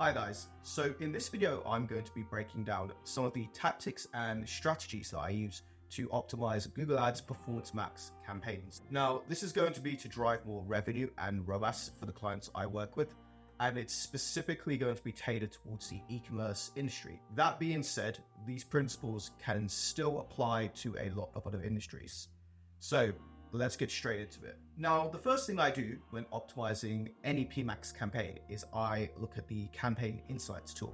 Hi guys, so in this video I'm going to be breaking down some of the tactics and strategies that I use to optimize Google Ads Performance Max campaigns. Now this is going to be to drive more revenue and ROAS for the clients I work with, and it's specifically going to be tailored towards the e-commerce industry. That being said, these principles can still apply to a lot of other industries. So let's get straight into it. Now, the first thing I do when optimizing any PMax campaign is I look at the Campaign Insights tool.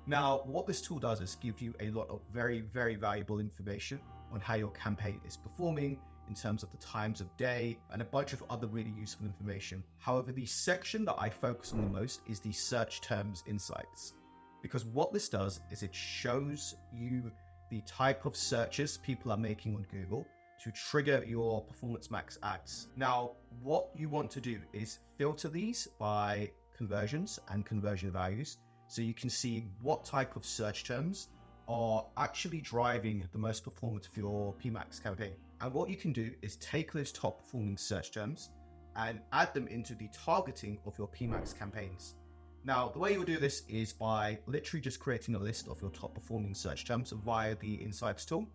Now, what this tool does is give you a lot of very valuable information on how your campaign is performing in terms of the times of day and a bunch of other really useful information. However, the section that I focus on the most is the Search Terms Insights, because what this does is it shows you the type of searches people are making on Google to trigger your Performance Max ads. Now, what you want to do is filter these by conversions and conversion values so you can see what type of search terms are actually driving the most performance for your PMax campaign. And what you can do is take those top performing search terms and add them into the targeting of your PMax campaigns. Now, the way you'll do this is by literally just creating a list of your top performing search terms via the Insights tool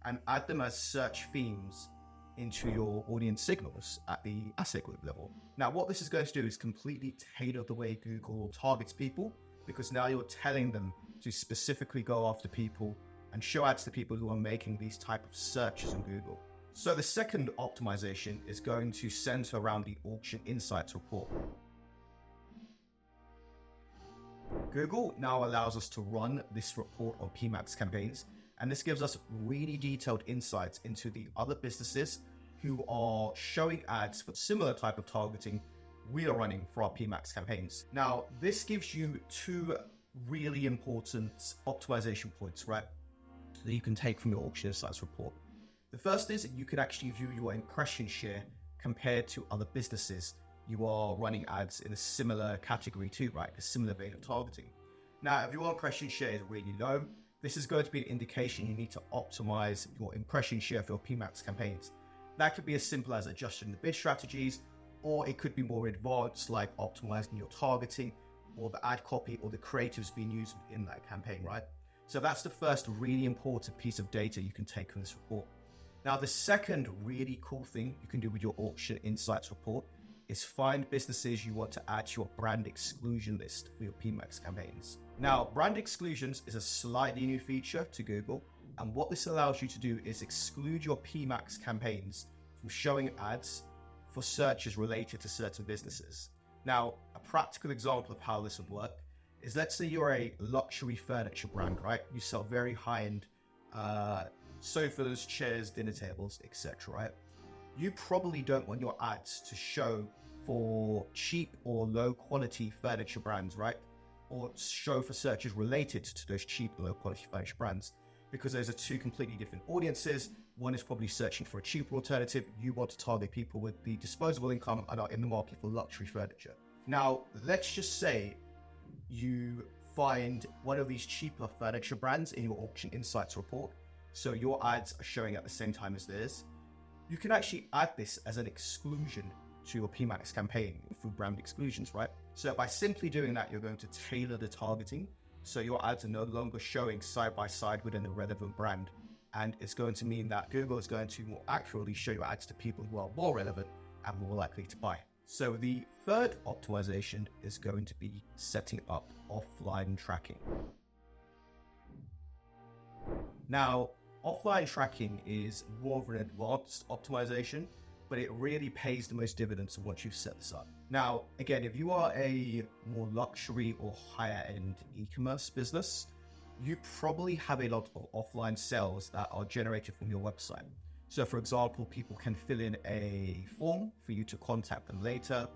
and add them as search themes into your audience signals at the asset group level. Now, what this is going to do is completely tailor the way Google targets people, because now you're telling them to specifically go after people and show ads to people who are making these type of searches on Google. So the second optimization is going to center around the Auction Insights report. Google now allows us to run this report on PMax campaigns, and this gives us really detailed insights into the other businesses who are showing ads for similar type of targeting we are running for our PMax campaigns. Now, this gives you two really important optimization points, right, that you can take from your Auction Insights report. The first is you can actually view your impression share compared to other businesses you are running ads in a similar category to, right? A similar vein of targeting. Now, if your impression share is really low, this is going to be an indication you need to optimize your impression share for your PMax campaigns. That could be as simple as adjusting the bid strategies, or it could be more advanced, like optimizing your targeting or the ad copy or the creatives being used in that campaign, right? So that's the first really important piece of data you can take from this report. Now, the second really cool thing you can do with your Auction Insights report is find businesses you want to add to your brand exclusion list for your PMax campaigns. Now, brand exclusions is a slightly new feature to Google, and what this allows you to do is exclude your PMax campaigns from showing ads for searches related to certain businesses. Now, a practical example of how this would work is, let's say you're a luxury furniture brand, right? You sell very high-end sofas, chairs, dinner tables, etc., right? You probably don't want your ads to show for cheap or low quality furniture brands, right? Or show for searches related to those cheap or low quality furniture brands, because those are two completely different audiences. One is probably searching for a cheaper alternative. You want to target people with the disposable income and are in the market for luxury furniture. Now, let's just say you find one of these cheaper furniture brands in your Auction Insights report, so your ads are showing at the same time as theirs. You can actually add this as an exclusion to your PMax campaign through brand exclusions, right? So by simply doing that, you're going to tailor the targeting, so your ads are no longer showing side by side within the relevant brand. And it's going to mean that Google is going to more accurately show your ads to people who are more relevant and more likely to buy. So the third optimization is going to be setting up offline tracking. Now, offline tracking is more of an advanced optimization, but it really pays the most dividends once you've set this up. Now, again, if you are a more luxury or higher end e-commerce business, you probably have a lot of offline sales that are generated from your website. So for example, people can fill in a form for you to contact them later,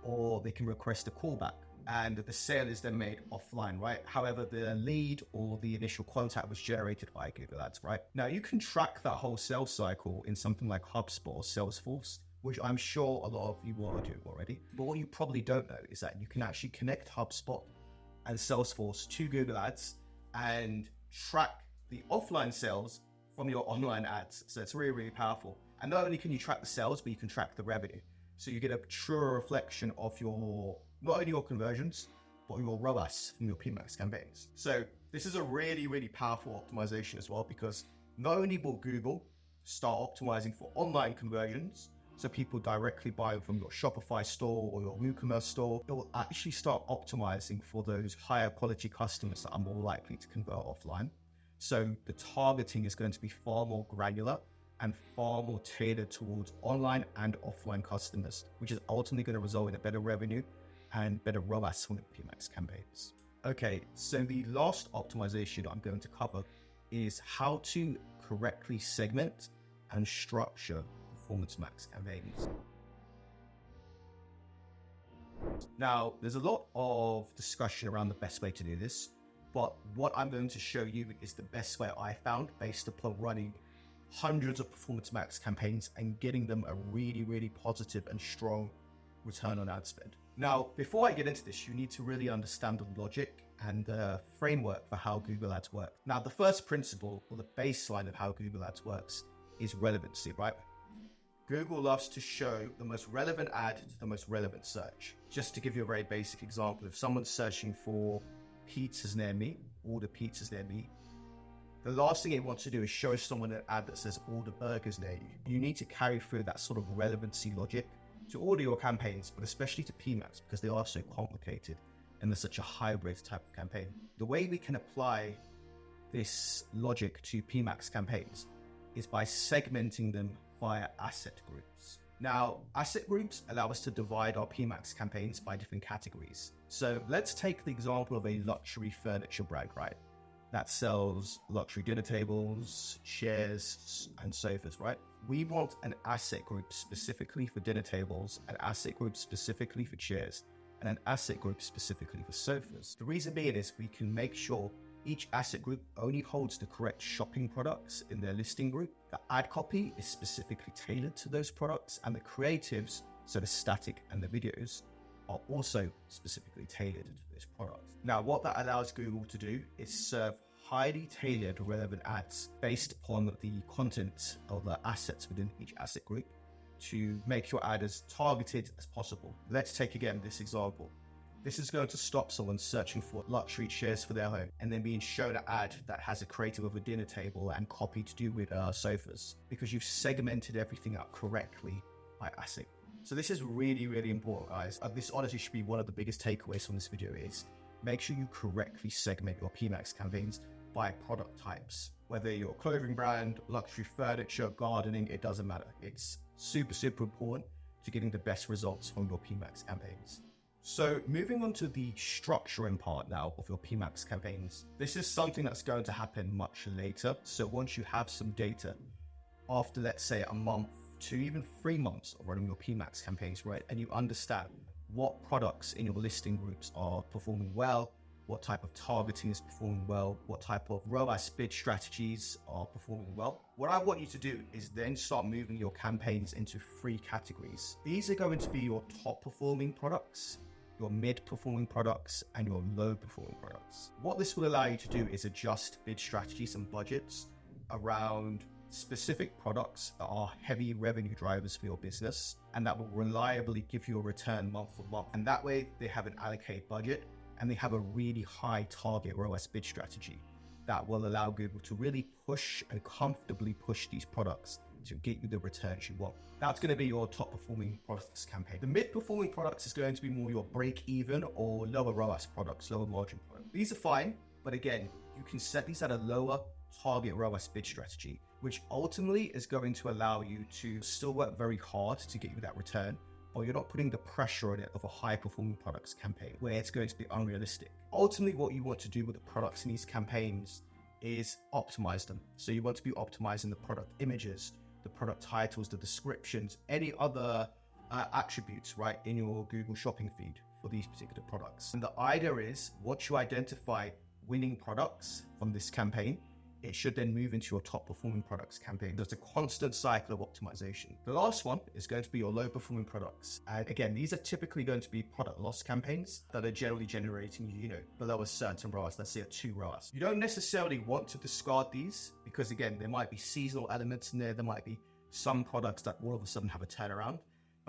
or they can request a callback, and the sale is then made offline, right? However, the lead or the initial contact was generated by Google Ads, right? Now, you can track that whole sales cycle in something like HubSpot or Salesforce, which I'm sure a lot of you are doing already. But what you probably don't know is that you can actually connect HubSpot and Salesforce to Google Ads and track the offline sales from your online ads. So it's really powerful. And not only can you track the sales, but you can track the revenue. So you get a truer reflection of your, not only your conversions, but your ROAS from your PMAX campaigns. So this is a really, really powerful optimization as well, because not only will Google start optimizing for online conversions, so people directly buy from your Shopify store or your E-Commerce store, it will actually start optimizing for those higher quality customers that are more likely to convert offline. So the targeting is going to be far more granular and far more tailored towards online and offline customers, which is ultimately going to result in a better revenue and better ROAS from the PMAX campaigns. Okay, so the last optimization I'm going to cover is how to correctly segment and structure Performance Max campaigns. Now, there's a lot of discussion around the best way to do this, but what I'm going to show you is the best way I found based upon running hundreds of Performance Max campaigns and getting them a really, really positive and strong return on ad spend. Now, before I get into this, you need to really understand the logic and the framework for how Google Ads work. Now, the first principle or the baseline of how Google Ads works is relevancy, right? Google loves to show the most relevant ad to the most relevant search. Just to give you a very basic example, if someone's searching for pizzas near me, order pizzas near me, the last thing they want to do is show someone an ad that says order burgers near you. You need to carry through that sort of relevancy logic to order your campaigns, but especially to PMAX, because they are so complicated and they're such a hybrid type of campaign. The way we can apply this logic to PMAX campaigns is by segmenting them via asset groups. Now, asset groups allow us to divide our PMAX campaigns by different categories. So let's take the example of a luxury furniture brand, right? That sells luxury dinner tables, chairs, and sofas, right? We want an asset group specifically for dinner tables, an asset group specifically for chairs, and an asset group specifically for sofas. The reason being is we can make sure each asset group only holds the correct shopping products in their listing group. The ad copy is specifically tailored to those products, and the creatives, so the static and the videos, are also specifically tailored to those products. Now, what that allows Google to do is serve highly tailored relevant ads based upon the content of the assets within each asset group to make your ad as targeted as possible. Let's take again this example. This is going to stop someone searching for luxury chairs for their home and then being shown an ad that has a creative of a dinner table and copy to do with sofas, because you've segmented everything up correctly by asset. So this is really, really important, guys. This honestly should be one of the biggest takeaways from this video is make sure you correctly segment your PMAX campaigns by product types. Whether you're a clothing brand, luxury furniture, gardening, it doesn't matter. It's super, super important to getting the best results from your PMAX campaigns. So moving on to the structuring part now of your PMAX campaigns. This is something that's going to happen much later. So once you have some data after, let's say, a month to even 3 months of running your PMAX campaigns, right? And you understand what products in your listing groups are performing well, what type of targeting is performing well, what type of ROAS bid strategies are performing well. What I want you to do is then start moving your campaigns into 3 categories. These are going to be your top performing products, your mid-performing products, and your low-performing products. What this will allow you to do is adjust bid strategies and budgets around specific products that are heavy revenue drivers for your business and that will reliably give you a return month for month. And that way they have an allocated budget and they have a really high target ROAS bid strategy that will allow Google to really push and comfortably push these products to get you the returns you want. That's going to be your top performing products campaign. The mid performing products is going to be more your break even or lower ROAS products, lower margin products. These are fine, but again, you can set these at a lower target ROAS bid strategy, which ultimately is going to allow you to still work very hard to get you that return, or you're not putting the pressure on it of a high performing products campaign where it's going to be unrealistic. Ultimately, what you want to do with the products in these campaigns is optimize them. So you want to be optimizing the product images, the product titles, the descriptions, any other attributes, right, in your Google shopping feed for these particular products. And the idea is, once you identify winning products from this campaign, it should then move into your top performing products campaign. There's a constant cycle of optimization. The last one is going to be your low performing products. And again, these are typically going to be product loss campaigns that are generally generating, below a certain ROAS, let's say a 2 ROAS. You don't necessarily want to discard these because again, there might be seasonal elements in there. There might be some products that all of a sudden have a turnaround.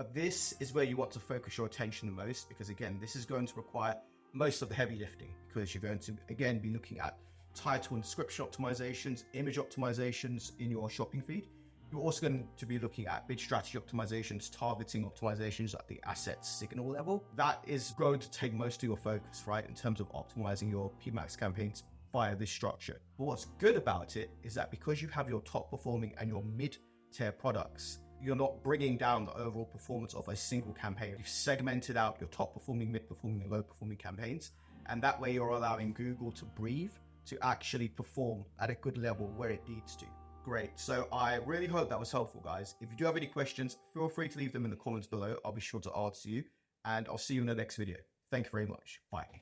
But this is where you want to focus your attention the most, because again, this is going to require most of the heavy lifting, because you're going to, again, be looking at title and description optimizations, image optimizations in your shopping feed. You're also going to be looking at bid strategy optimizations, targeting optimizations at the asset signal level. That is going to take most of your focus, right, in terms of optimizing your PMAX campaigns via this structure. But what's good about it is that because you have your top performing and your mid-tier products, you're not bringing down the overall performance of a single campaign. You've segmented out your top performing, mid performing, and low performing campaigns. And that way you're allowing Google to breathe, to actually perform at a good level where it needs to. Great. So I really hope that was helpful, guys. If you do have any questions, feel free to leave them in the comments below. I'll be sure to answer you, and I'll see you in the next video. Thank you very much. Bye.